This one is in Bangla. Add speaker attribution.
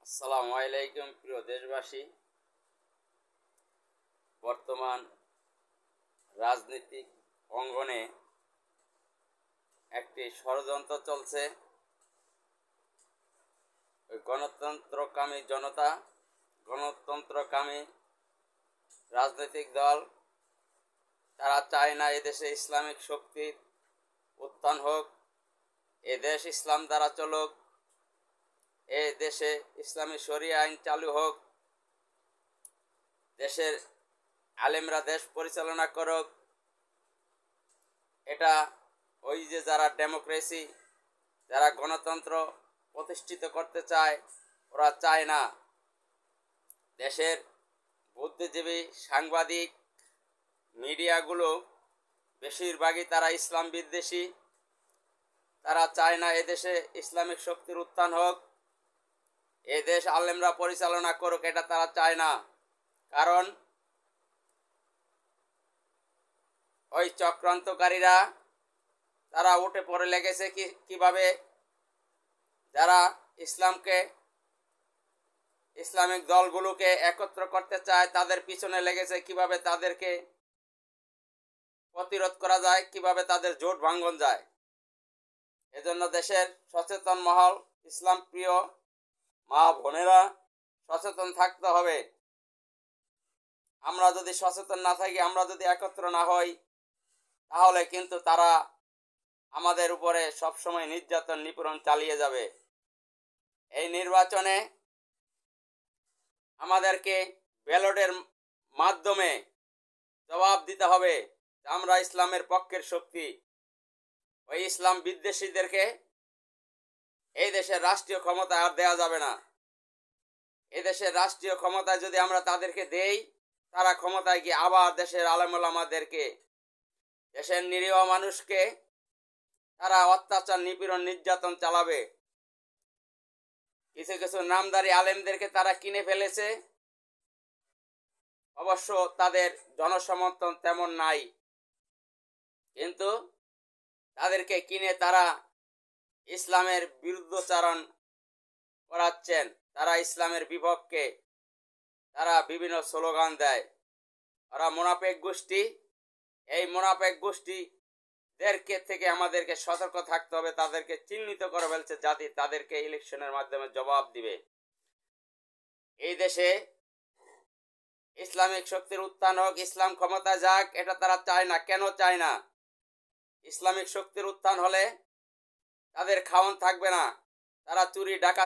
Speaker 1: আসসালামু আলাইকুম প্রিয় দেশবাসী। বর্তমান রাজনৈতিক অঙ্গনে একটি ষড়যন্ত্র চলছে। ওই গণতন্ত্রকামী জনতা, গণতন্ত্রকামী রাজনৈতিক দল, তারা চায় না এদেশে ইসলামিক শক্তির উত্থান হোক, এদেশ ইসলাম দ্বারা চলুক, এ দেশে ইসলামী শরিয়া আইন চালু হোক, দেশের আলেমরা দেশ পরিচালনা করুক। এটা ওই যে যারা ডেমোক্রেসি, যারা গণতন্ত্র প্রতিষ্ঠিত করতে চায়, ওরা চায় না। দেশের বুদ্ধিজীবী, সাংবাদিক, মিডিয়াগুলো বেশিরভাগই তারা ইসলাম বিদ্বেষী। তারা চায় না এদেশে ইসলামিক শক্তির উত্থান হোক, এদেশ আলেমরা পরিচালনা করুক, এটা তারা চায় না। কারণ ওই চক্রান্তকারীরা তারা উঠে পড়ে লেগেছে কিভাবে যারা ইসলামিক দলগুলোকে একত্র করতে চায়, তাদের পিছনে লেগেছে কিভাবে তাদেরকে প্রতিরোধ করা যায়, কিভাবে তাদের জোট ভাঙ্গন যায়। এজন্য দেশের সচেতন মহল, ইসলাম প্রিয় মা বোনেরা সচেতন থাকতে হবে। আমরা যদি সচেতন না থাকি, আমরা যদি একত্র না হই, তাহলে কিন্তু তারা আমাদের উপরে সবসময় নির্যাতন নিপীড়ন চালিয়ে যাবে। এই নির্বাচনে আমাদেরকে ব্যালটের মাধ্যমে জবাব দিতে হবে আমরা ইসলামের পক্ষের শক্তি। ওই ইসলাম বিদ্বেষীদেরকে এই দেশের রাষ্ট্রীয় ক্ষমতা আর দেয়া যাবে না। এদেশের রাষ্ট্রীয় ক্ষমতায় যদি আমরা তাদেরকে দেই, তারা ক্ষমতায় গিয়ে আবার দেশের আলেম ওলামাদেরকে, দেশের নিরীহ মানুষকে তারা অত্যাচার, নিপীড়ন, নির্যাতন চালাবে। কিছু কিছু নামদারি আলেমদেরকে তারা কিনে ফেলেছে। অবশ্য তাদের জনসমর্থন তেমন নাই, কিন্তু তাদেরকে কিনে তারা ইসলামের বিরুদ্ধচারণ করাচ্ছেন। তারা ইসলামের বিপক্ষে তারা বিভিন্ন স্লোগান দেয়। ওরা মুনাফেক গোষ্ঠী। এই মুনাফেক গোষ্ঠীদেরকে থেকে আমাদেরকে সতর্ক থাকতে হবে। তাদেরকে চিহ্নিত করে ফেলছে জাতি, তাদেরকে ইলেকশনের মাধ্যমে জবাব দিবে। এই দেশে ইসলামিক শক্তির উত্থান হোক, ইসলাম ক্ষমতায় যাক, এটা তারা চায় না। কেন চায় না? ইসলামিক শক্তির উত্থান হলে তাদের খাওয়ান থাকবে না, তারা চুরি ডাকাত